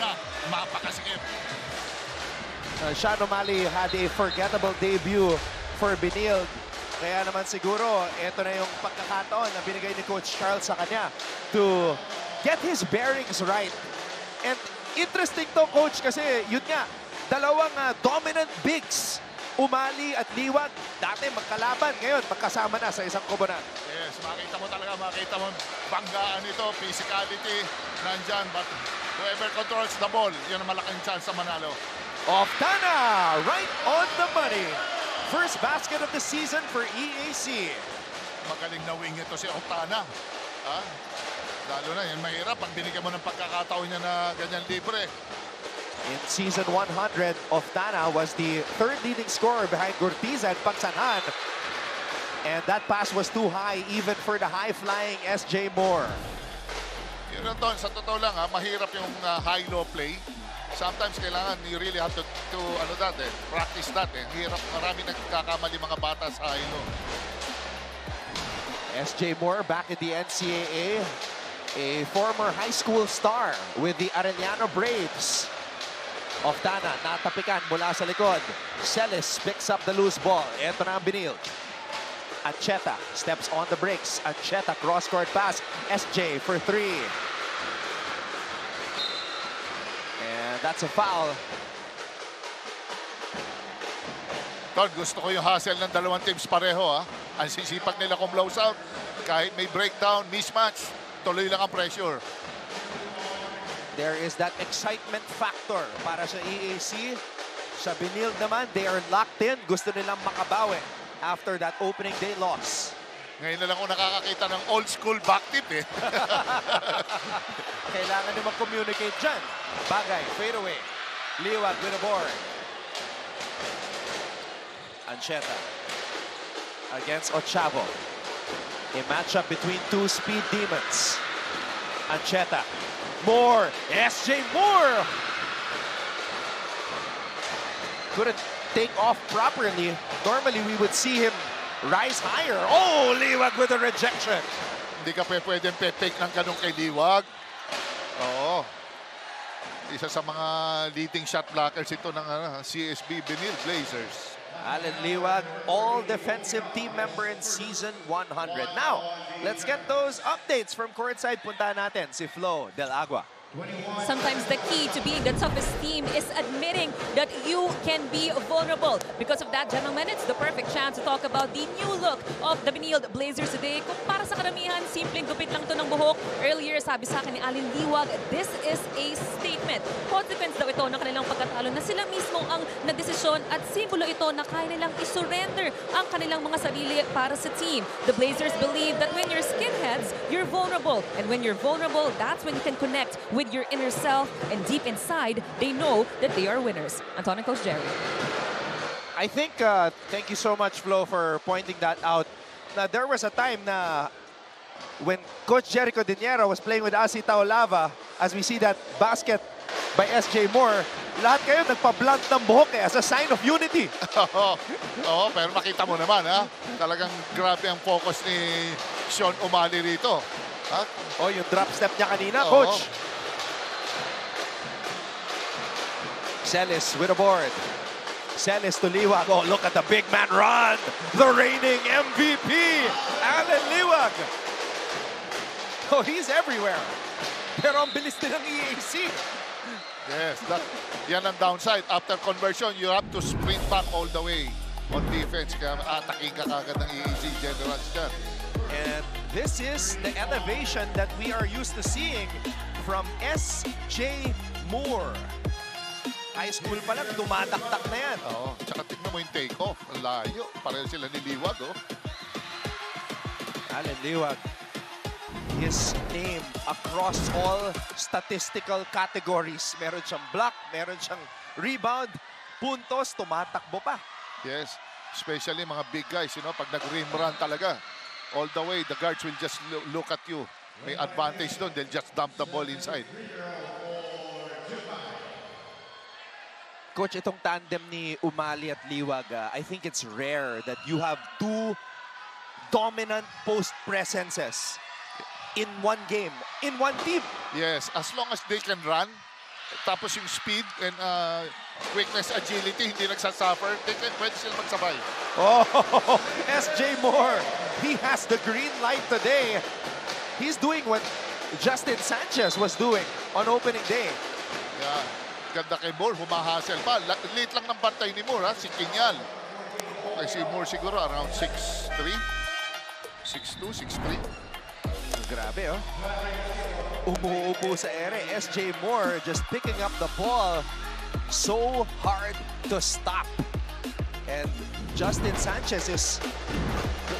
Otana, mapakasikip. Sean O'Malley had a forgettable debut for Benilde. Kaya naman siguro, ito na yung pagkakataon na binigay ni Coach Charles sa kanya to get his bearings right. And interesting to, Coach, kasi yun nga, dalawang dominant bigs, O'Malley at Liwag, dati magkalaban, ngayon magkasama na sa isang kobonan. Yes, makita mo banggaan ito, physicality, nandyan, but whoever controls the ball, yun ang malaking chance sa manalo. Otana, right on the money. First basket of the season for EAC. Magaling na wing ito si Otana. Lalo na, yan mahirap pag binigyan mo ng pagkakataon niya na ganyan libre. In season 100, Otana was the third leading scorer behind Gurtiza and Pagsanhan. And that pass was too high even for the high-flying SJ Moore. Yun ito, sa totoo lang, mahirap yung high-low play. Sometimes kailangan you really have to practice that. Hirap, marami nagkakamali mga bata sa high-low. SJ Moore back in the NCAA, a former high school star with the Arellano Braves. Otana, natapikan mula sa likod. Celis picks up the loose ball. Ito na ang Benilde. Ancheta steps on the brakes. Ancheta cross-court pass. SJ for three. And that's a foul. Don, gusto ko yung hustle ng dalawang teams pareho. Ang sisipag nila kung blows out. Kahit may breakdown, mismatch, tuloy lang ang pressure. There is that excitement factor para sa EAC. Sa Benilde naman, they are locked in. Gusto nilang makabawi after that opening day loss. Ngayon na lang ako nakakakita ng old school back tip Kailangan nyo mag-communicate dyan. Bagay, fade away. Liwag with a board. Ancheta against Ochavo. A matchup between two speed demons. Ancheta. Moore. SJ Moore. Couldn't take off properly. Normally, we would see him rise higher. Oh, Liwag with a rejection. Hindi ka pwedeng pe-fake ng ganun kay Liwag. Oo. Isa sa mga leading shot blockers ito ng CSB Benilde Blazers. Allen Liwag, all-defensive team member in season 100. Now, let's get those updates from courtside. Punta natin si Flo Del Agua. Sometimes the key to being the toughest team is admitting that you can be vulnerable. Because of that, gentlemen, it's the perfect chance to talk about the new look of the Benilde Blazers today. Kung para sa karamihan, simpleng gupit lang to ng buhok. Earlier, sabi sa akin ni Allen Liwag, this is a statement. Consequence daw ito ng kanilang pagkatalo na sila mismo ang nagdesisyon at simbolo ito na kaya nilang isurrender ang kanilang mga sarili para sa team. The Blazers believe that when you're skinheads, you're vulnerable. And when you're vulnerable, that's when you can connect with your inner self, and deep inside, they know that they are winners. Anton and Coach Jerry. I think, thank you so much, Flo, for pointing that out. Now, there was a time na when Coach Jericho Diniero was playing with Asi Taolava, as we see that basket by SJ Moore, lahat kayo nagpa-blunt ng buhok as a sign of unity. Oo, pero makita mo naman, talagang grabe ang focus ni Sean O'Malley rito. Oh, yung drop step niya kanina, Coach. Celis with a board. Celis to Liwag. Oh, look at the big man run. The reigning MVP, Allen Liwag. Oh, he's everywhere. Pero ang bilis din ng EAC. Yes, yan ang downside. After conversion, you have to sprint back all the way on defense. Kaya ataking ka kagad ng EAC generals dyan. And this is the elevation that we are used to seeing from SJ Moore. High school pa lang, tumataktak na yan. Oo, tsaka tignan mo yung take-off. Ang layo. Pareho sila ni Liwag, Allen Liwag. His name across all statistical categories. Meron siyang block, meron siyang rebound, puntos, tumatakbo pa. Yes, especially mga big guys, pag nag-rim run talaga. All the way, the guards will just look at you. May advantage doon, they'll just dump the ball inside. Coach, itong tandem ni O'Malley at Liwag, I think it's rare that you have two dominant post presences in one game, in one team. Yes, as long as they can run, tapos yung speed and quickness, agility, hindi nagsasuffer. Pwede sila magsabay. Oh, SJ Moore, he has the green light today. He's doing what Justin Sanchez was doing on opening day. Yeah. Ganda kay Moore, humahasel pa. Late lang ng bantay ni Moore, ha? Si Kinyal. Okay, si Moore siguro around 6'3", 6'2", 6'3". Grabe, oh. Umuupo sa ere. SJ Moore just picking up the ball. So hard to stop. And Justin Sanchez is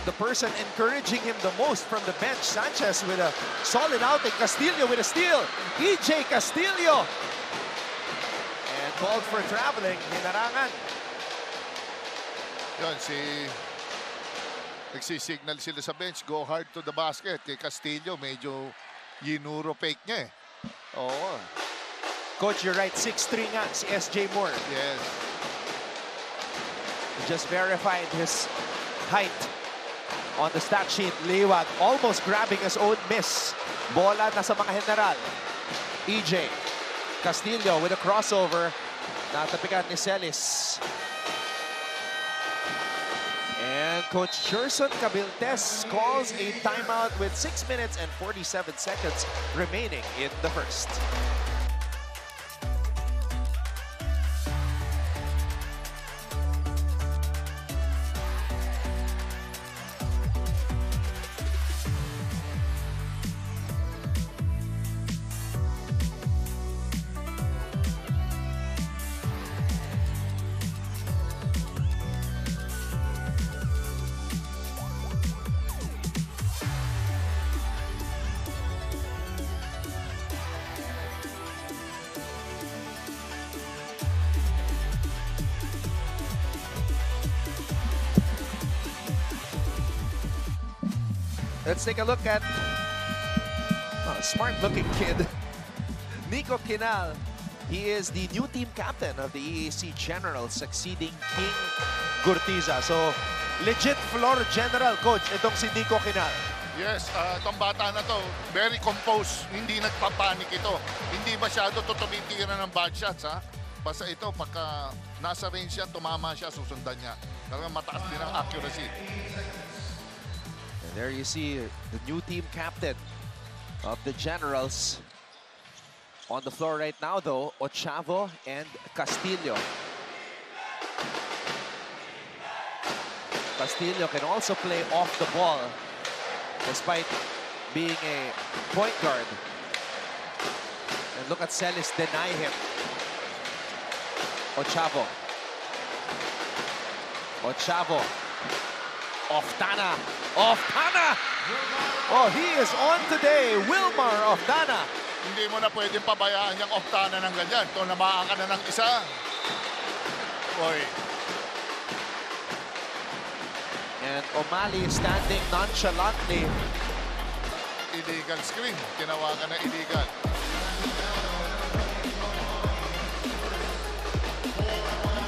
the person encouraging him the most from the bench. Sanchez with a solid outing. Castillo with a steal. EJ Castillo. And called for traveling. Hinarangan. Yun, nagsisignal sila sa bench. Go hard to the basket. Kay Castillo, medyo yinuro fake niya eh. Oo. Coach, you're right. 6'3" nga si SJ Moore. Yes. He just verified his height on the stat sheet. Liwag almost grabbing his own miss. Bola na sa mga general. EJ Castillo with a crossover. Natapikan ni Celis. And Coach Gerson Cabiltes calls a timeout with 6 minutes and 47 seconds remaining in the first. Let's take a look at a smart-looking kid, Nico Kinal. He is the new team captain of the EAC General, succeeding King Gurtiza. So, legit floor general, coach, itong si Nico Kinal. Yes, itong bata na to, very composed. Hindi nagpapanik ito. Hindi masyado to tumitira ng bad shots, ha? Basta ito, pagka nasa range yan, tumama siya, susundan niya. Talagang mataas din ang accuracy. There you see the new team captain of the Generals. On the floor right now, though, Ochavo and Castillo. Castillo can also play off the ball despite being a point guard. And look at Celis deny him. Ochavo. Oftana. Oh, he is on today. Wilmar Oftana. Hindi mo na pwedeng pabayaan yung Oftana ng ganyan. Ito, namaan ka na ng isa. Boy. And O'Malley standing nonchalantly. Illegal screen. Tinawagan na illegal.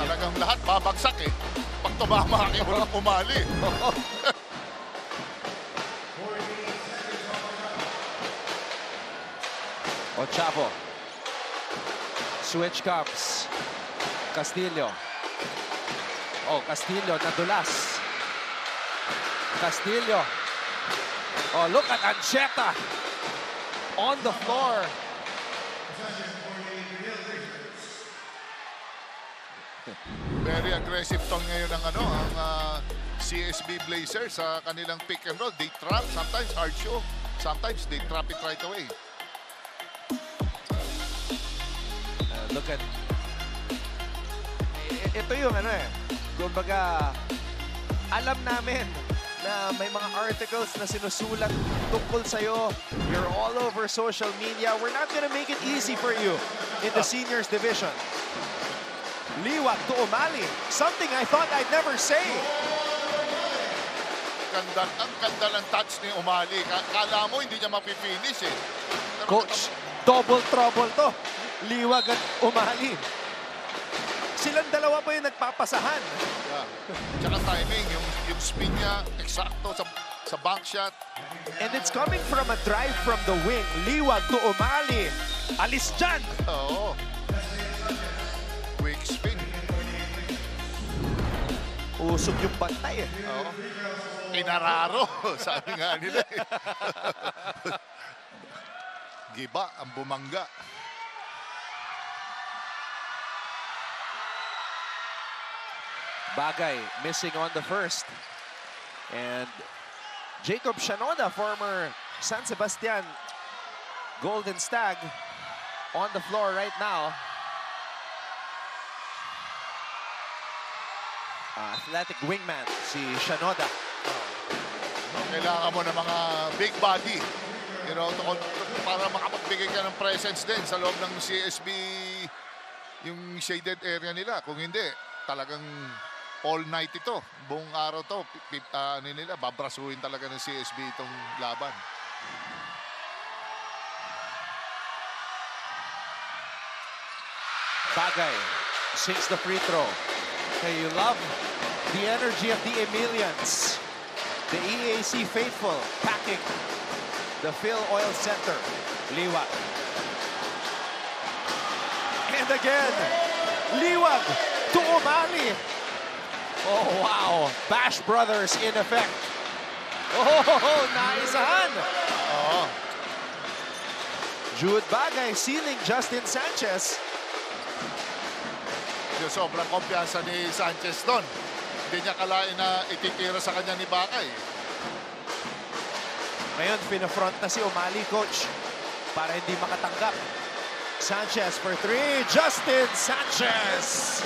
Talagang lahat babagsak eh. Pag tumama kayo ng O'Malley. Ochavo. Switch comes. Castillo. Oh, Castillo nadulas. Castillo. Oh, look at Ancheta on the floor. Very aggressive tone ngayon ng ang CSB Blazers sa kanilang pick and roll. They trap, sometimes hard show, sometimes they trap it right away. Look at... Ito yung kumbaga, alam namin na may mga articles na sinusulat tungkol sa'yo. You're all over social media. We're not gonna make it easy for you in the seniors division. Liwag to O'Malley. Something I thought I'd never say. Ang ganda ng touch ni O'Malley. Kala mo hindi niya mapifinish eh. Coach, double trouble to. Liwag at O'Malley. Silang dalawa pa yung nagpapasahan. Yeah. Tsaka timing, yung spin niya, eksakto sa bank shot. And it's coming from a drive from the wing. Liwag to O'Malley. Alis dyan. Oo. Usog yung bantay eh. Oo. Inararo, sabi nga nila eh. Giba ang bumangga. Bagay missing on the first. And Jacob Shanoda, former San Sebastian Golden Stag, on the floor right now. Athletic wingman si Shanoda. Kailangan mo ng mga big body, you know, para makapagbigay ka ng presence din sa loob ng CSB, yung shaded area nila. Kung hindi, talagang all night ito. Buong araw to, babrasuhin talaga ng CSB itong laban. Bagay sinks the free throw. Okay, you love the energy of the Emilians. The EAC faithful packing the Phil Oil Center. Liwag. And again, Liwag to Umali. Oh, wow. Bash Brothers in effect. Oh, naisahan. Oo. Jude Bagay sealing Justin Sanchez. Yung sobrang kumpiyansa ni Sanchez doon. Hindi niya kalain na ititira sa kanya ni Bakay. Ngayon, pinafront na si Umali, coach, para hindi makatanggap. Sanchez for three. Justin Sanchez.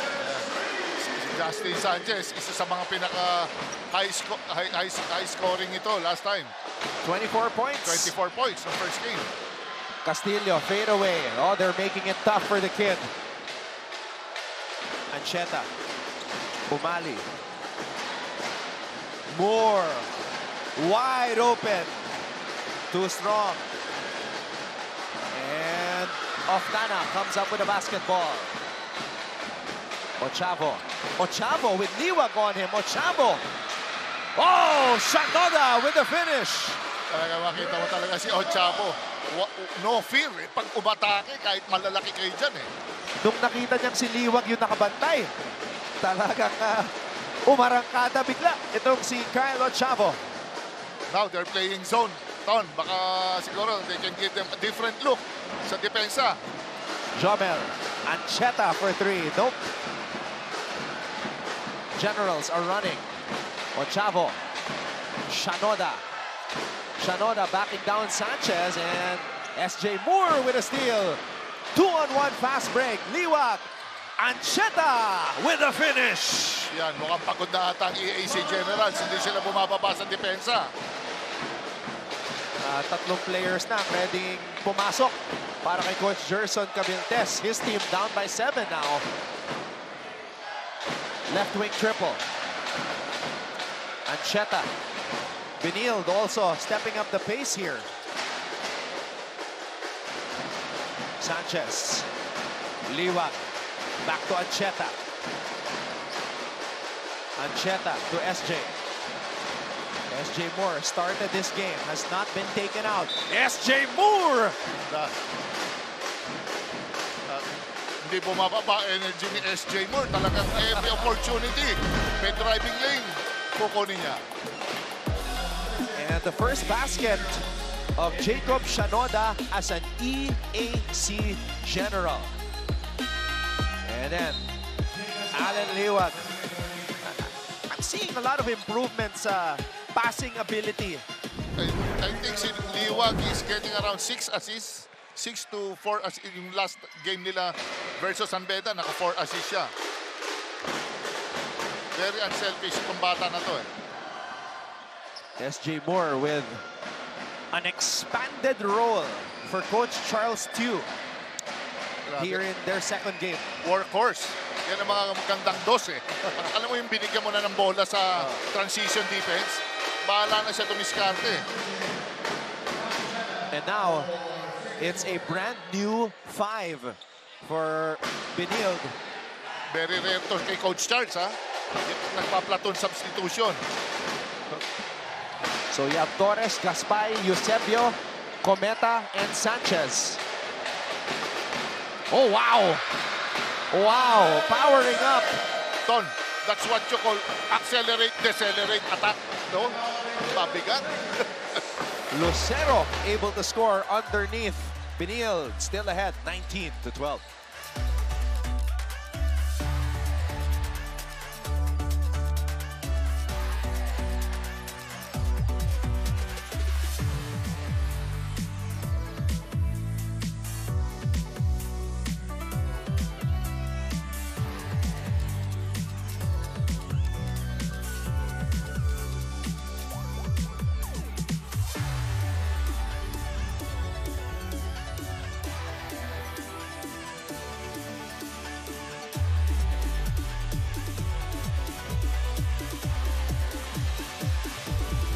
Justin Sanchez, isa sa mga pinaka high scoring ito last time. 24 points. 24 points ng first game. Castillo, fade away. Oh, they're making it tough for the kid. Ancheta. Umali. Moore. Wide open. Too strong. And Oftana comes up with a basketball. Ochavo. Ochavo with Liwag on him. Ochavo. Oh, Shanoda with the finish. Talaga makita mo talaga si Ochavo. No fear eh. Pag umatake, kahit malalaki kayo dyan eh. Nung nakita niyang si Liwag yung nakabantay, talagang umarangkada bigla itong si Kyle Ochavo. Now they're playing zone. Ton, baka siguro they can give them a different look sa depensa. Jomel. Ancheta for three. Nope. Generals are running. Ochavo. Shanoda. Shanoda backing down Sanchez, and SJ Moore with a steal. 2-on-1 fast break. Liwag. Ancheta with a finish. Yan, mukhang pagod na ata ang EAC Generals. Hindi sila bumababa sa depensa. Tatlong players na pwedeng pumasok para kay Coach Gerson Cabiltes. His team down by 7 now. Left wing triple. Ancheta. Benilde also stepping up the pace here. Sanchez. Liwag. Back to Ancheta. Ancheta to SJ. SJ Moore started this game, has not been taken out. SJ Moore! Hindi bumababa energy ni SJ Moore. Talagang every opportunity. May driving lane. Kukunin niya. And the first basket of Jacob Shanoda as an EAC General. And then, Alan Liwag. I'm seeing a lot of improvements passing ability. I think si Liwag is getting around 6 assists. 6 to 4 assists. Yung last game nila versus San Beda, naka 4 assists siya. Very unselfish itong bata na to eh. SJ Moore with an expanded role for Coach Charles Tew here in their second game. Workhorse. Yan ang mga magandang dos eh. Alam mo yung binigyan mo na ng bola sa transition defense, bahala na siya tumiskarte. And now, it's a brand new 5 for Benilde. Very rare to kay Coach Charles ha. Nagpa-platoon substitution. So you have Torres, Gaspay, Eusebio, Cometa, and Sanchez. Oh, wow! Wow, powering up. Ton, That's what you call accelerate, decelerate, attack. No? Mabigat. Lucero able to score underneath. Benil still ahead, 19-12.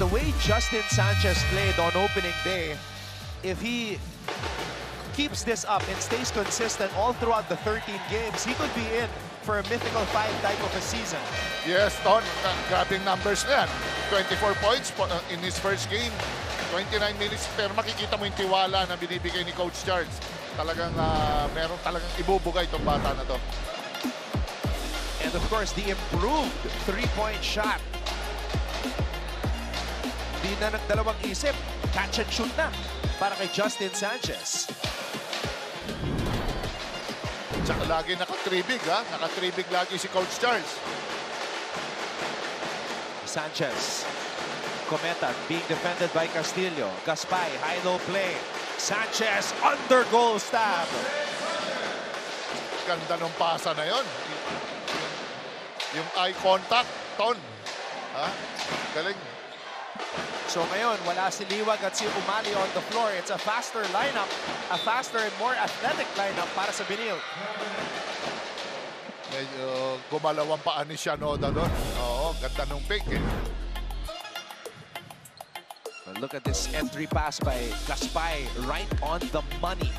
The way Justin Sanchez played on opening day, if he keeps this up and stays consistent all throughout the 13 games, he could be in for a mythical 5 type of a season. Yes, Ton. Grabing numbers na yan. 24 points in his first game. 29 minutes. Pero makikita mo yung tiwala na binibigay ni Coach Charles. Talagang meron talagang ibubugay itong bata na to. And of course, the improved 3-point shot. Di na nagdalawang isip. Catch and shoot na para kay Justin Sanchez. Tsaka lagi naka-3-big, ha? Naka-3-big lagi si Coach Charles. Sanchez. Cometa being defended by Castillo. Gaspay, high-low play. Sanchez under goal stab. Ganda ng pasa na yon. Yung eye contact, Ton. Ha? Galing. So ngayon, wala si Liwag at si Umali on the floor. It's a faster lineup, a faster and more athletic lineup para sa Benil. Medyo gumalaw ang paa ni Shanoda doon. Oo, ganda nung pick eh. But look at this entry pass by Gaspay, right on the money.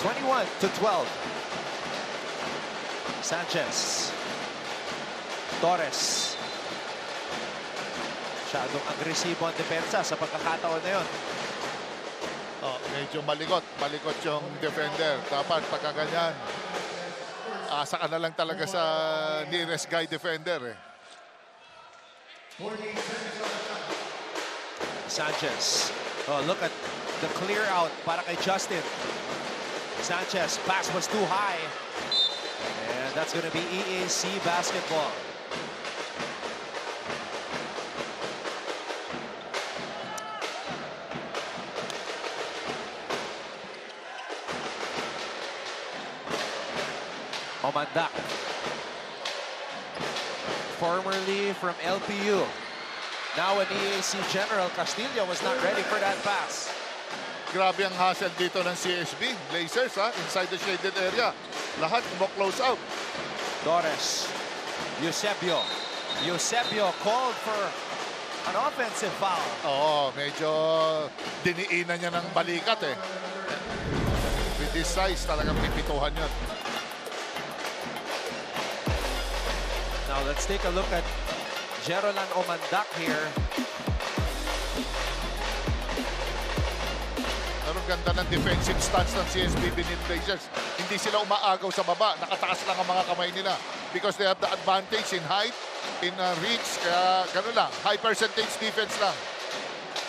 (21-12). Sanchez. Torres. Masyadong agresibo ang depensa sa pagkakataon na yun. Oh, medyo malikot. Malikot yung defender. Dapat pagka ganyan, asa ka na lang talaga sa nearest guy defender eh. Sanchez. Oh, look at the clear out para kay Justin. Sanchez, pass was too high. And that's going to be EAC basketball. Omandak. Formerly from LPU. Now an EAC General. Castillo was not ready for that pass. Grabe ang hustle dito ng CSB. Blazers, ha? Inside the shaded area. Lahat mo-close out. Torres. Eusebio. Eusebio called for an offensive foul. Oo, medyo diniinan niya ng balikat eh. With this size, talagang pipituhan yun. Now let's take a look at Jerolan Omandak here. Pero ganda ng defensive stance ng CSB Benil Blazers. Hindi sila umaagaw sa baba. Nakataas lang ang mga kamay nila. Because they have the advantage in height, in reach. Kaya gano'n lang. High percentage defense lang.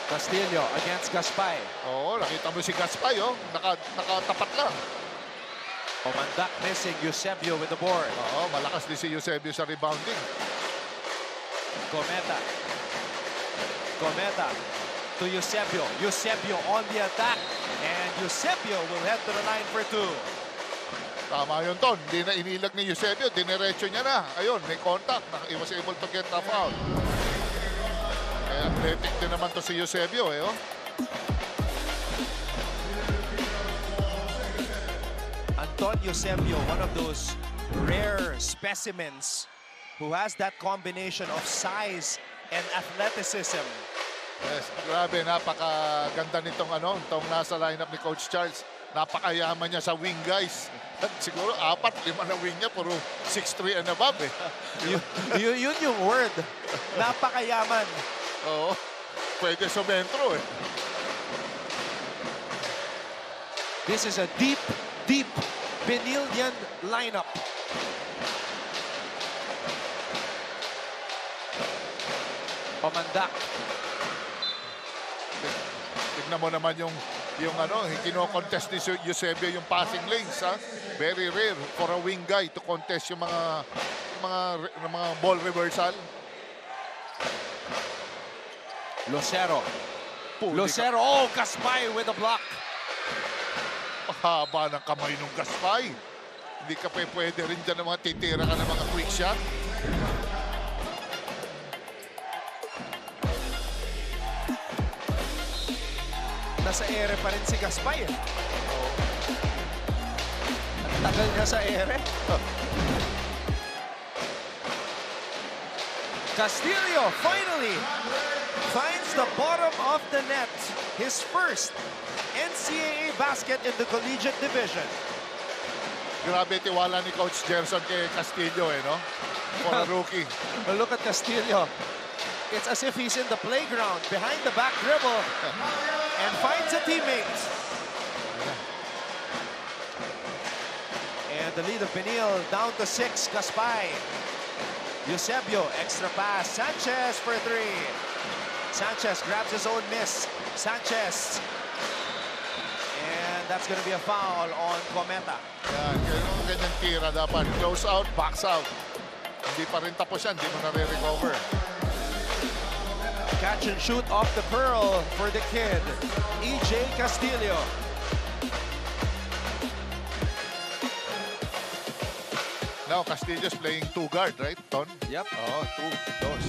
Castillo against Gaspay. Oo, nakita mo si Gaspay, oh. Nakatapat lang. Omandak missing. Eusebio with the board. Oo, malakas din si Eusebio sa rebounding. Cometa. Cometa to Eusebio. Eusebio on the attack. And Eusebio will head to the line for two. Tama yun, Ton. Hindi na inilag ni Eusebio. Dinerecho niya na. Ayun, may contact. He was able to get that foul. Kaya athletic din naman to si Eusebio, eh, oh. Anton Eusebio, one of those rare specimens who has that combination of size and athleticism. Yes, grabe, napakaganda nitong itong nasa lineup ni Coach Charles. Napakayaman niya sa wing guys. Siguro 4-5 na wing niya, puro 6'3" and above eh. Yun yung word. Napakayaman. Oo, pwede sumentro eh. This is a deep deep Benildian lineup. Pamandak. Tignan mo naman yung kino-contest ni Eusebio yung passing lanes, ha? Very rare for a wing guy to contest yung mga ball reversal. Lucero. Lucero, oh, Gaspay with a block. Haba ng kamay ng Gaspay. Hindi ka pwede rin dyan ng mga titira ka ng mga quick shot. Nasa ere pa rin si Gaspay. Ang tagal niya sa ere. Castillo finally finds the bottom of the net. His first NCAA basket in the collegiate division. Grabe tiwala ni Coach Gerson kay Castillo, no? For a rookie. Well, look at Castillo. It's as if he's in the playground behind the back dribble and finds a teammate. And the lead of Benil down to 6. Gaspay. Eusebio, extra pass. Sanchez for 3. Sanchez grabs his own miss. Sanchez. And that's going to be a foul on Cometa. Yan, ganyan tira dapat. Close out, box out. Hindi pa rin tapos yan, hindi mo na-recover. Catch and shoot off the pearl for the kid, EJ Castillo. Now, Castillo's playing 2 guard, right, Ton? Yep. Oh, 2, dos.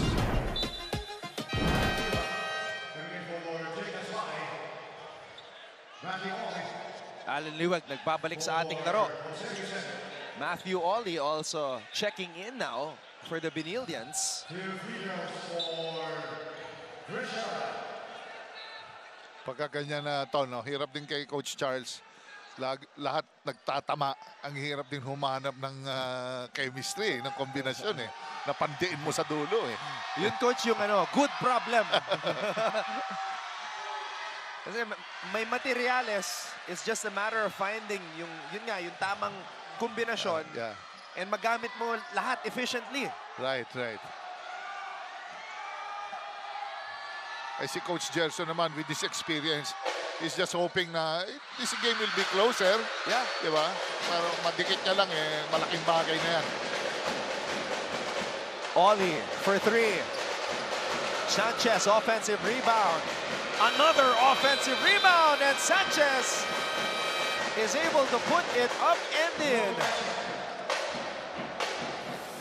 Alan Liwag nagbabalik sa ating laro. Matthew Ollie also checking in now for the Benildians. Pagka ganyan na, Ton, no? Hirap din kay Coach Charles. Lahat nagtatama. Ang hirap din humanap ng chemistry, ng kombinasyon, eh. Napandiin mo sa dulo, eh. Yun, Coach, yung good problem. Kasi may materyales. It's just a matter of finding yung tamang kombinasyon. Yeah. And magamit mo lahat efficiently. Right, right. I see Coach Gerson naman with this experience. He's just hoping na this game will be closer. Yeah. Diba? Pero madikit niya lang, eh. Malaking bagay na yan. Ollie for 3. Sanchez, offensive rebound. Another offensive rebound, and Sanchez is able to put it up and in.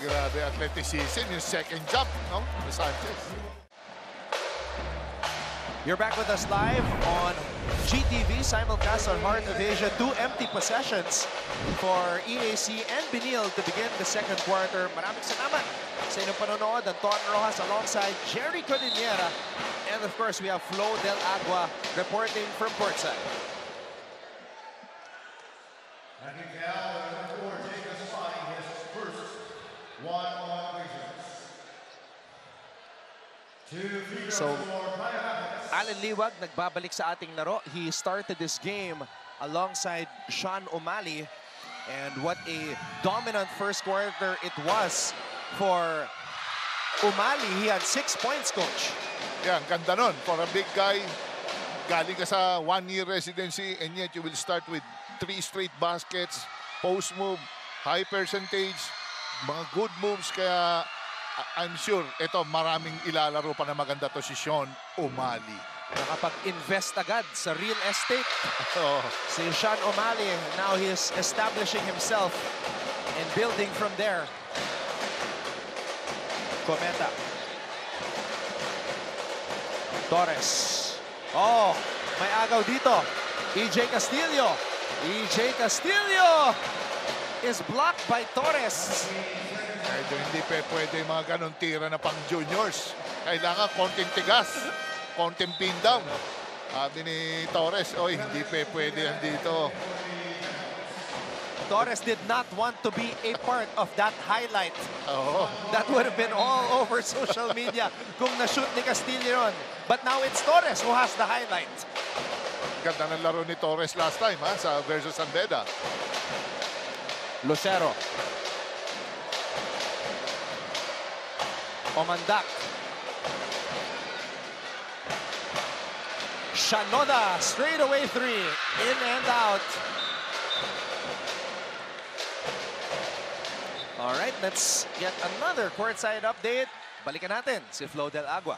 Grabe athleticism, yung second jump, no? Ni Sanchez. You're back with us live on GTV, simulcast on Heart of Asia. 2 empty possessions for EAC and Benil to begin the second quarter. Maraming salamat sa inyong panonood. Anton Rojas alongside Jerry Cordillera. And of course, we have Flo Del Agua reporting from Portside. So, Alan Liwag nagbabalik sa ating laro. He started this game alongside Sean O'Malley. And what a dominant first quarter it was for O'Malley. He had 6 points, Coach. Yeah, ang ganda nun. For a big guy, galing ka sa 1-year residency, and yet you will start with 3 straight baskets, post move, high percentage, mga good moves. Kaya I'm sure ito maraming ilalaro pa na maganda to si Sean O'Malley. Nakapag-invest agad sa real estate. Oh. Si Sean O'Malley, now he is establishing himself and building from there. Cometa. Torres. Oh, may agaw dito. EJ Castillo. EJ Castillo is blocked by Torres. Medyo hindi pwede yung mga ganong tira na pang juniors. Kailangan konting tigas, konting pin down. Sabi ni Torres, oy, hindi pwede yan dito. Torres did not want to be a part of that highlight. Oo. That would have been all over social media kung na-shoot ni Castillo yun. But now it's Torres who has the highlight. Ganda ng laro ni Torres last time sa versus San Beda. Lucero. Omandak. Shanoda, straight away three. In and out. All right, let's get another courtside update. Balikan natin si Flo Del Agua.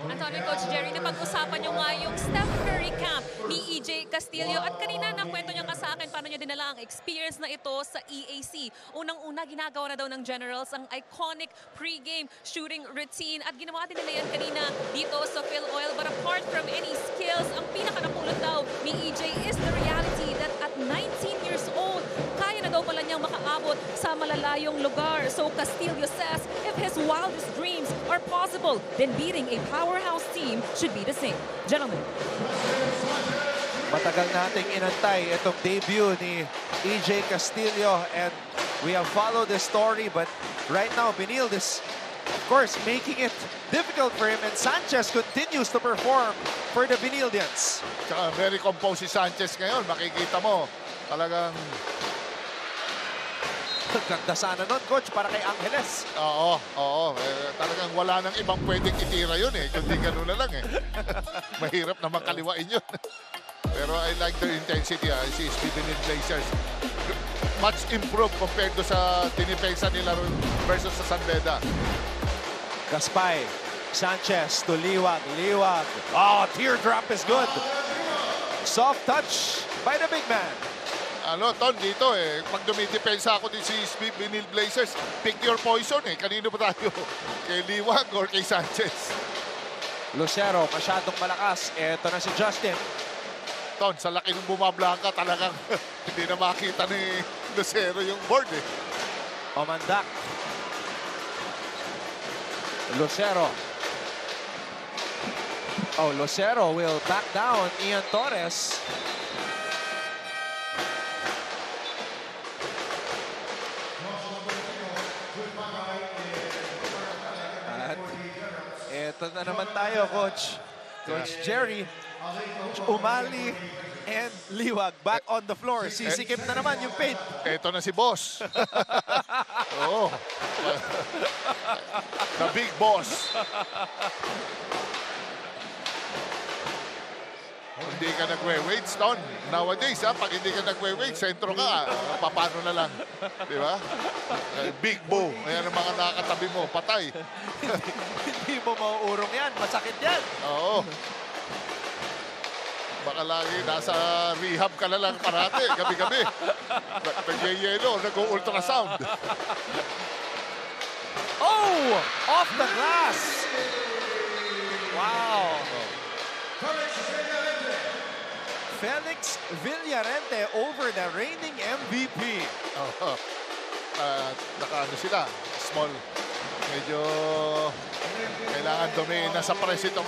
Antonio, Coach Jerry, napag-usapan nyo nga yung Steph Curry camp ni EJ Castillo. At kanina nakwento niya ka sa akin paano niya dinala ang experience na ito sa EAC. Unang-una, ginagawa na daw ng Generals ang iconic pre-game shooting routine. At ginawa din nila yan kanina dito sa Phil Oil. But apart from any skills, ang pinaka-napulot daw ni EJ is the reality that at 19 years old, kaya na daw pala niyang makaabot sa malalayong lugar. So Castillo says if his wildest dreams are possible, then beating a powerhouse team should be the same. Gentlemen. Matagal nating inantay itong debut ni EJ Castillo and we have followed this story, but right now Benilde is of course making it difficult for him and Sanchez continues to perform for the Benildians. Tsaka very composed si Sanchez ngayon. Makikita mo talagang Ganda sana nun, Coach, para kay Angeles. oo. Talagang wala nang ibang pwedeng itira yun kundi gano'n na lang Mahirap na makaliwain yun. Pero I like their intensity si Benilde Blazers. Much improved compared to sa dinipensa nila versus sa San Beda. Gaspay, Sanchez to Liwag. Oh, teardrop is good. Soft touch by the big man. Ton, dito pag dumidepensa ako din si Benilde Blazers, pick your poison Kanino ba tayo? Kay Liwag or kay Sanchez? Lucero, masyadong malakas. Ito na si Justin. Ton, sa laki ng bumablanka talagang hindi na makita ni Lucero yung board Omandak. Lucero. Oh, Lucero will back down Ian Torres. At ito na naman tayo, Coach Jerry. Umali and Liwag back on the floor. Sisikip na naman yung paint. Eto na si Boss. Oo. The big boss. Hindi ka nagwe-weights, Ton. Nowadays, pag hindi ka nagwe-weights, sentro ka, paano na lang. Di ba? Big bow. Ayan ang mga nakakatabi mo. Patay. Hindi mo mauurong yan. Masakit yan. Oo. Baka lagi nasa rehab ka na lang parati, gabi-gabi. Nag-yelo, nag-ultrasound. Oh! Off the glass! Wow! Felix Villarente over the reigning MVP. Nakaano sila, small. Medyo kailangan dumain na sa press itong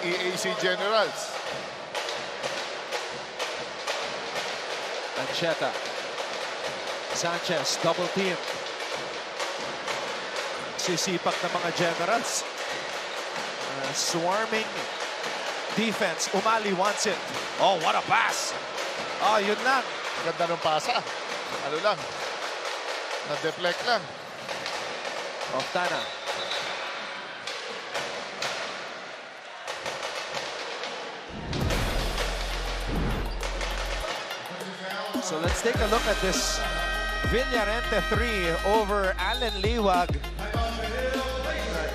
EAC Generals. Ancheta. Sanchez, double team. Sisipak ng mga Generals. Swarming defense. Umali wants it. Oh, what a pass. Oh, yun lang. Ganda ng pasa. Ano lang. Na-deflect lang. Oftana. So let's take a look at this Villarente 3 over Allen Liwag.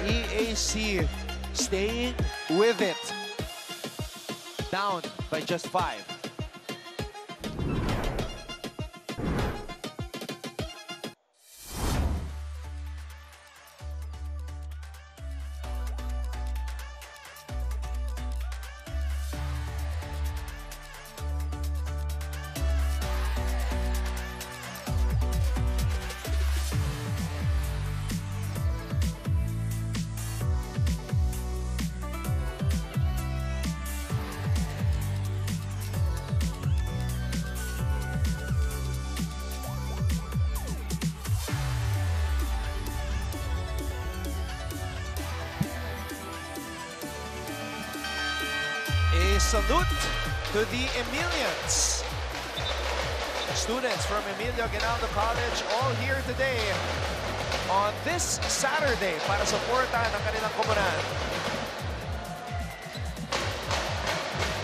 EAC staying with it. Down by just 5. a salute to the Emilians. Students from Emilio Aguinaldo College all here today on this Saturday para suportahan ang kanilang komunidad.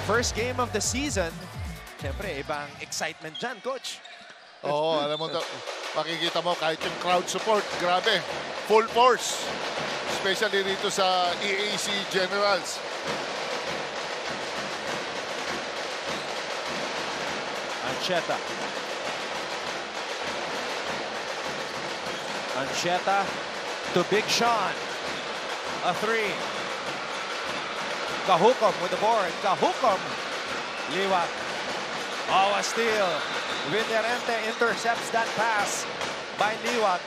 First game of the season. Siyempre, ibang excitement dyan, Coach. Oo, alam mo, makikita mo kahit yung crowd support, grabe, full force. Especially rito sa EAC Generals. Ancheta to Big Sean. A three. Cajucom with the board. Cajucom. Liwag. Oh, a steal. Villarente intercepts that pass by Liwag.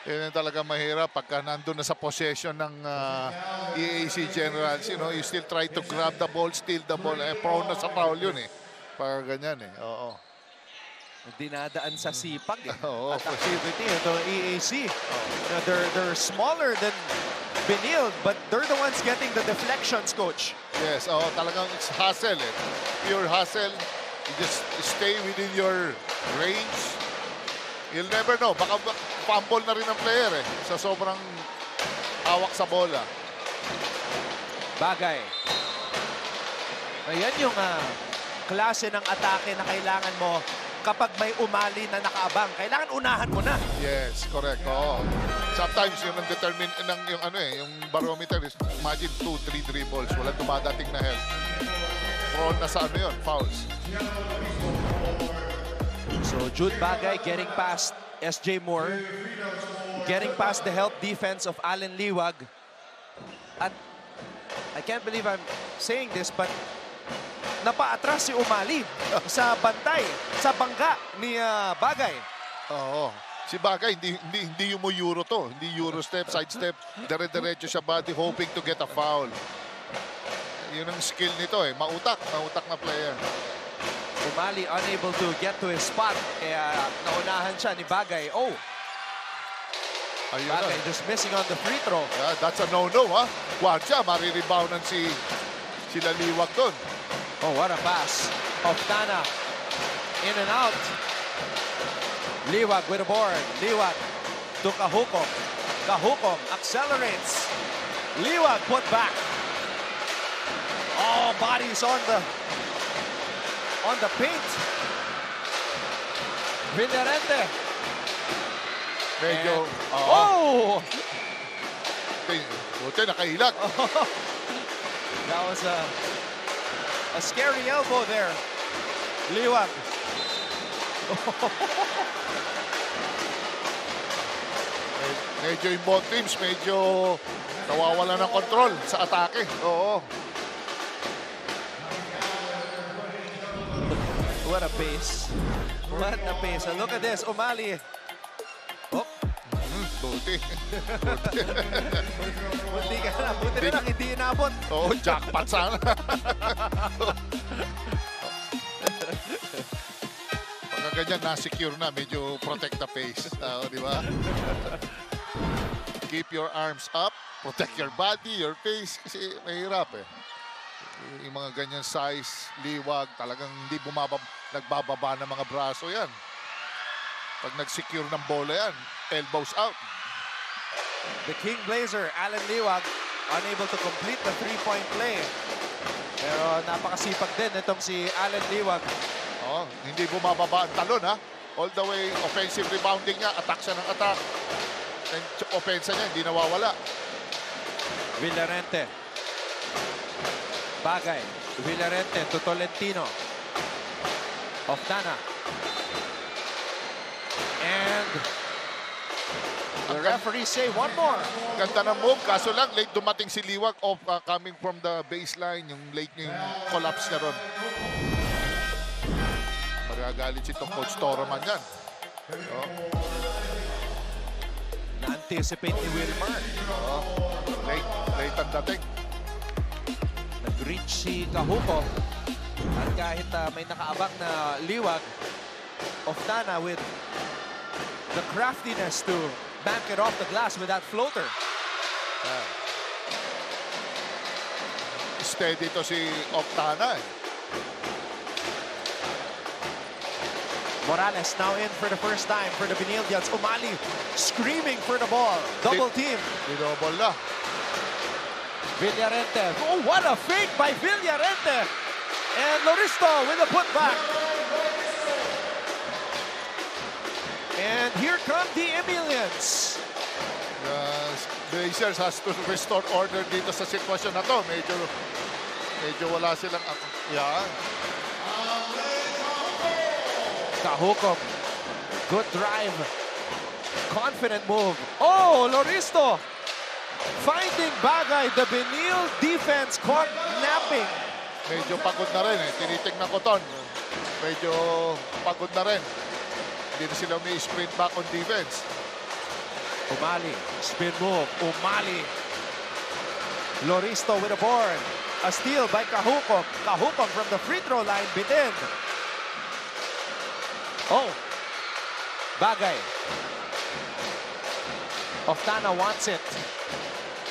Yan talaga mahirap pagka nandun na sa possession ng EAC Generals. You know, you still try to grab the ball, steal the ball. Prone na sa foul yun eh. Para ganyan eh. Oo. Dinadaan sa sipag eh. Oo. At activity ito EAC. You know, they're smaller than Benilde, but they're the ones getting the deflections, Coach. Yes, talagang it's hustle eh. Pure hustle. You just stay within your range. You'll never know. Baka fumble na rin ang player eh. Sa sobrang hawak sa bola. Bagay. Ayan yung klase ng atake na kailangan mo kapag may umali na nakaabang. Kailangan unahan mo na. Yes, correct. Oo. Sometimes yung determine yung barometer is imagine 2-3 dribbles, wala dumadating na help. Prone na sa fouls. So Jude Bagay getting past SJ Moore, getting past the help defense of Allen Liwag. At I can't believe I'm saying this, but napaatras si Umali sa bantay, sa bangga ni Bagay. Oo. Si Bagay, hindi yung Euro to. Hindi Euro step, side step. Dire-diretso siya body hoping to get a foul. Yun ang skill nito eh. Mautak na player. Umali unable to get to his spot. Kaya naunahan siya ni Bagay. Oh! Ayun Bagay na. just missing on the free throw. Yeah, that's a no-no ha. Guardia, marireboundan sila Liwag doon. Oh, what a pass. Oftana. In and out. Liwag with a board. Liwag to Cajucom. Cajucom accelerates. Liwag put back. Oh, bodies on the paint. Villarente. Medyo, Oh! buti nakahilag. That was a scary elbow there. Liwag. Medyo yung both teams, medyo nawawala ng control sa atake. Oo. What a pace. What a pace. And look at this. Umali. Oh. Buti. Buti ka na. Buti na lang hindi inabot. Oo, jackpot sana. Pagka ganyan, na-secure na. Medyo protect the face. Di ba? Keep your arms up. Protect your body, your face. Kasi mahirap eh. Yung mga ganyan size, Liwag, talagang hindi nagbababa ng mga braso yan. Pag nag-secure ng bola yan, elbows out. The King Blazer, Allen Liwag, unable to complete the three-point play. Pero napakasipag din itong si Allen Liwag. Oh, hindi bumababa ang talon ha. All the way, offensive rebounding niya, attack siya ng attack. And offensa niya, hindi nawawala. Villarente. Bagay. Villarente to Tolentino. Oftana. And the referees say one more. Ganda ng move, kaso lang late dumating si Liwag coming from the baseline, yung late yung collapse na ron. Magagalit si Coach Toroman yan. Oh. Na-anticipate ni Wilmar. Oh. Late ang dating. Nag-reach si Cajucom. At kahit may nakaabang na Liwag, Oftana with the craftiness to bank it off the glass with that floater. steady to si Octana. Morales now in for the first time for the Benildians. Umali screaming for the ball. Double team. Dinobol na. Villarente. Oh, what a fake by Villarente. And Loristo with a putback. And here come the Emilians. Blazers has to restore order dito sa sitwasyon na to. Medyo wala silang... Yan. Kahukom. Good drive. Confident move. Oh, Loristo. Finding Bagay. The Benil defense caught napping. Medyo pagod na rin eh. Tinitignan ko ton. Medyo pagod na rin. Hindi na sila may sprint back on defense. Umali. Spin move. Umali. Loristo with a board. A steal by Kahukom. Kahukom from the free throw line. Bitin. Oh. Bagay. Oftana wants it.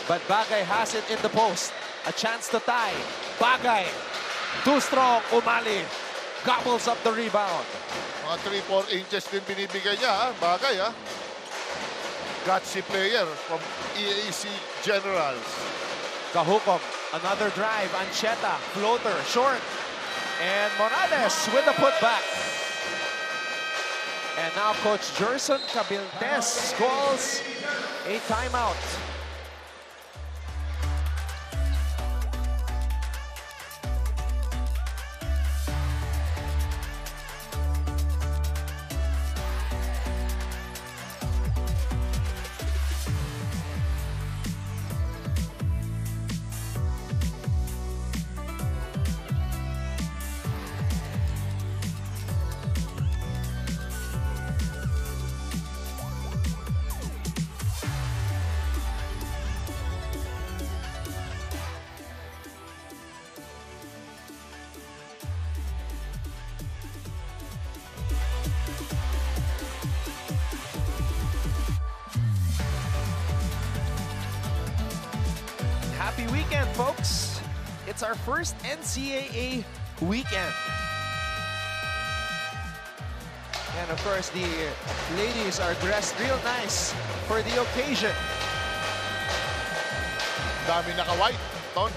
But Bagay has it in the post. A chance to tie. Bagay. Too strong. Umali. Gobbles up the rebound. Mga 3-4 inches din binibigay niya. Ha? Bagay ha. Gutsy player from EAC Generals. Kahukom. Another drive. Ancheta. Floater. Short. And Morales with the putback. And now Coach Jerson Cabildes calls a timeout. Happy weekend, folks. It's our first NCAA weekend. And of course, the ladies are dressed real nice for the occasion. Dami naka-white, Ton.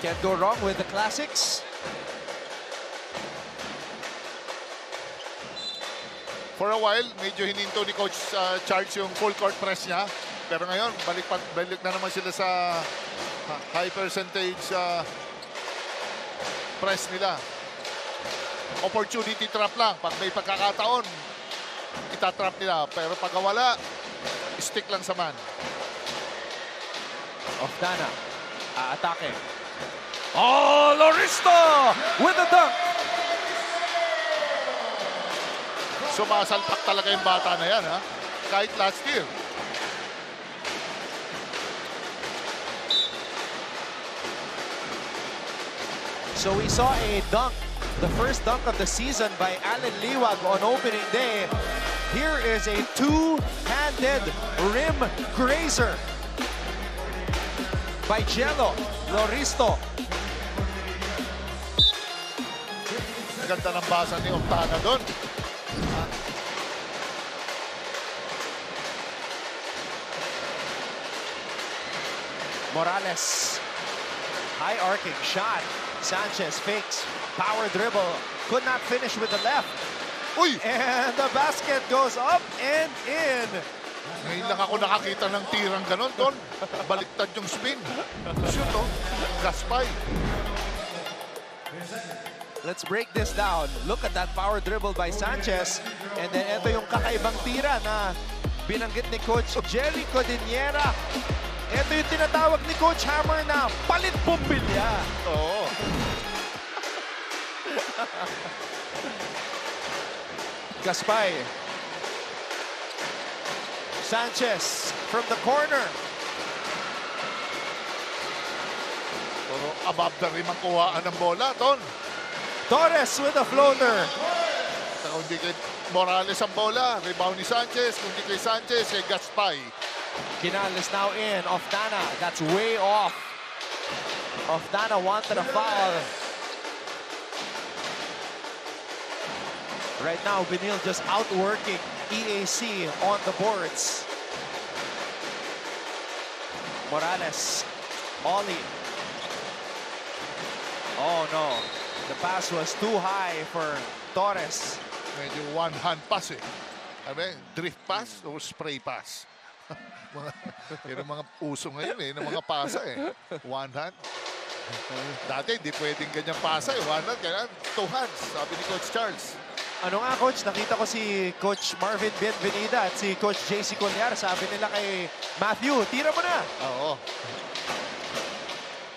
Can't go wrong with the classics. For a while, medyo hininto ni Coach Charles yung full court press niya. Pero ngayon, balik na naman sila sa high percentage press nila. Opportunity trap lang. Pag may pagkakataon, itatrap nila. Pero pag wala, stick lang sa man. Oftana, atake. Oh, Loristo with a dunk. Sumasalpak talaga yung bata na yan, ha? Kahit last year. So we saw a dunk, the first dunk of the season by Allen Liwag on opening day. Here is a two-handed rim grazer by Jello Loristo. Ganda ng basa ni Octana doon. Morales, high arcing shot. Sanchez fakes, power dribble, could not finish with the left. Uy! And the basket goes up and in. Ngayon lang ako nakakita ng tirang ganon, Ton. Baliktad yung spin. Shoot, oh. Gaspay. Let's break this down. Look at that power dribble by Sanchez. And then ito yung kakaibang tira na binanggit ni Coach Jerry Codiniera. Ito yung tinatawag ni Coach Hammer na palit bumbilya. Oo. Gaspay. Sanchez from the corner. Pero above the rim ang kuhaan ng bola, Ton. Torres with a floater. Kung di kay Morales ang bola, rebound ni Sanchez. Kung di kay Sanchez, kay Gaspay. Kinal is now in. Oftana, that's way off. Oftana wanted a foul. Right now, Benil just outworking EAC on the boards. Morales, Ollie. Oh no, the pass was too high for Torres. Medyo one-hand pass eh. Sabi, drift pass o spray pass. Yan ang mga uso ngayon eh, ng mga pasa eh. One hand. Dati hindi pwedeng ganyan pasa eh. One hand, kaya two hands, sabi ni Coach Charles. Ano nga, Coach? Nakita ko si Coach Marvin Bienvenida at si Coach JC Colliar. Sabi nila kay Matthew, tira mo na. Oo.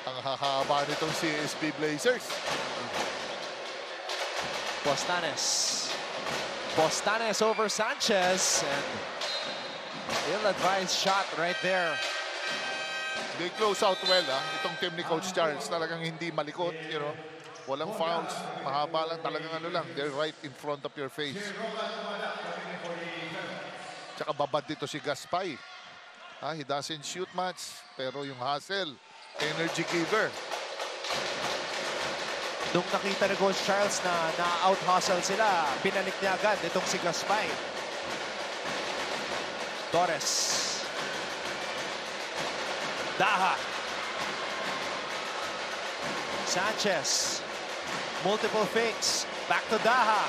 Ang hahaba nitong CSB Blazers. Postanes. Postanes over Sanchez. And ill-advised shot right there. They close out well, ha? Itong team ni Coach Charles, talagang hindi malikot, you know. Walang fouls, mahaba lang, talagang ano lang. They're right in front of your face. Tsaka babad dito si Gaspay. He doesn't shoot much, pero yung hustle, energy giver. Nung nakita ni Coach Charles na na-out-hustle sila, pinalik niya agad itong si Gaspay. Torres. Daha. Sanchez. Multiple fakes. Back to Daha.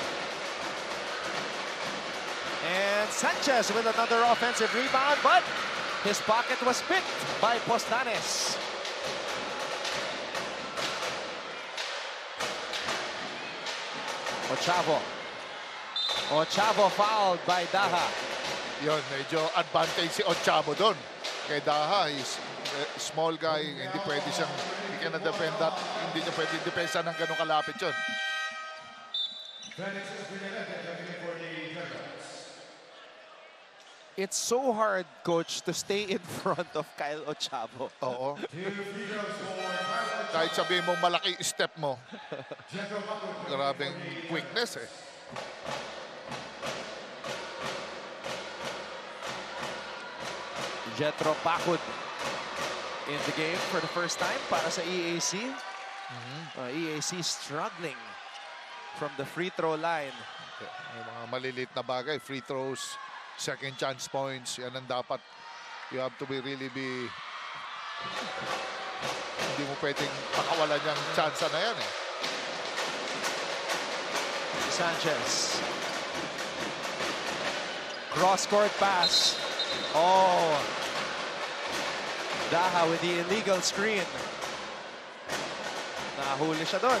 And Sanchez with another offensive rebound, but his pocket was picked by Postanes. Ochavo. Ochavo fouled by Daha. Yun, medyo advantage si Ochavo doon. Kay Daha, is small guy, hindi pwede siyang, hindi ka na-defend that, hindi niya pwede depensa ng ganun kalapit yun. It's so hard, Coach, to stay in front of Kyle Ochavo. Oo. Kahit sabihin mo malaki step mo. Grabing quickness eh. Jetro Pacud in the game for the first time para sa EAC. EAC struggling from the free throw line. May mga maliliit na bagay, free throws, second chance points, yan ang dapat. You have to really be, hindi mo pwedeng pakawalan yung chance na yan eh. Sanchez. Cross-court pass. Oh. Daha with the illegal screen. Nahuli siya doon.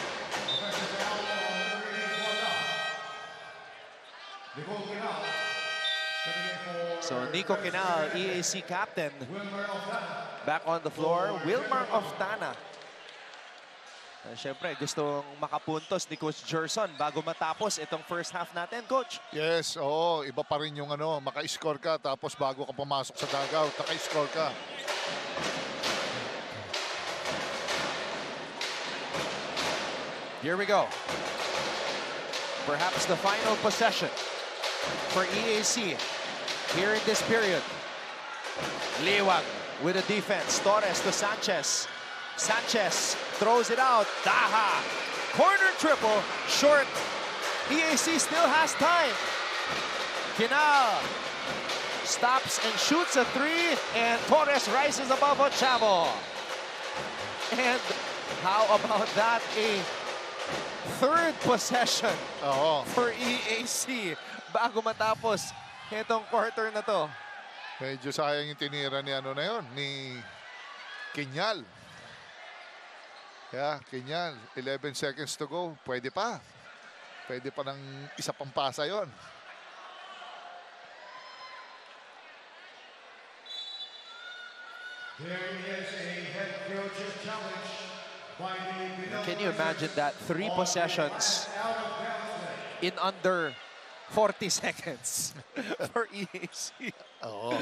So Nico Kinal, EAC captain, back on the floor. Wilmar Oftana. Siyempre, gustong makapuntos ni Coach Gerson bago matapos itong first half natin, Coach. Yes, oo. Iba pa rin yung ano, maka-score ka tapos bago ka pumasok sa dugout, naka-score ka. Here we go. Perhaps the final possession for EAC here in this period. Liwag with a defense. Torres to Sanchez. Sanchez throws it out. Daha. Corner triple. Short. EAC still has time. Kinal stops and shoots a three. And Torres rises above Ochavo. And how about that? A third possession for EAC bago matapos itong quarter na to. Medyo sayang yung tinira ni ano na yun, ni Kinyal. Yeah, Kinyal, 11 seconds to go. Pwede pa. Pwede pa ng isa pang pasa yun. There is a head coach's challenge. Can you imagine that? 3 possessions in under 40 seconds for EAC. Oo.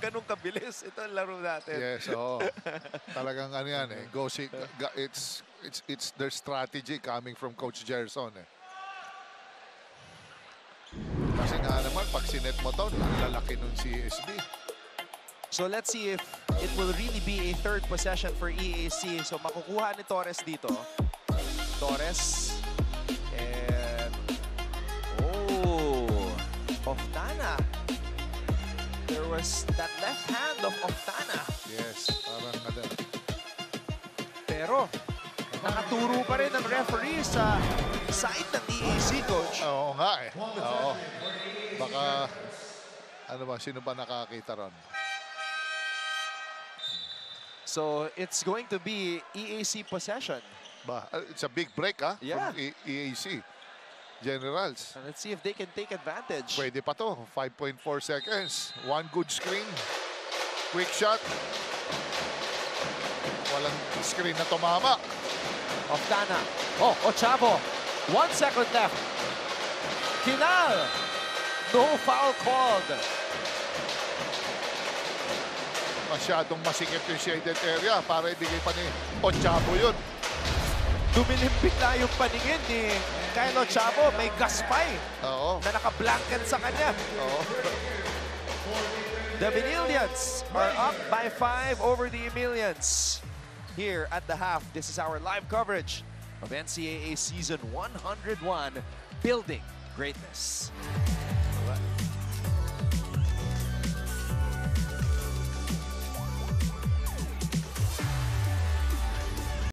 Ganun kabilis ito ang laro natin. Yes, oo. Talagang ano yan eh. It's their strategy coming from Coach Gerson eh. Kasi nga naman, pag sinet mo to, ang lalaki nun CSB. So let's see if it will really be a third possession for EAC. So makukuha ni Torres dito. Torres. And... Oh! Oftana. There was that left hand of Oftana. Yes, parang ano. Pero nakaturo pa rin ang referee sa side ng EAC, coach. Oo nga eh. Oo. Baka, ano ba, sino ba nakakita ron? So it's going to be EAC possession. It's a big break, ha? Yeah. From EAC. Generals. And let's see if they can take advantage. Pwede pa to. 5.4 seconds. One good screen. Quick shot. Walang screen na tumama. Oftana. Oh, Ochavo. 1 second left. Kinal. No foul called. Masyadong masikip yung shaded area para ibigay pa ni Ochavo yun. Dumilimpik na yung paningin ni Kyle Ochavo. May gaspay Oo. na naka-blanket sa kanya. Oo. The Benillians are up by 5 over the Emilians. Here at the half, this is our live coverage of NCAA Season 101, Building Greatness.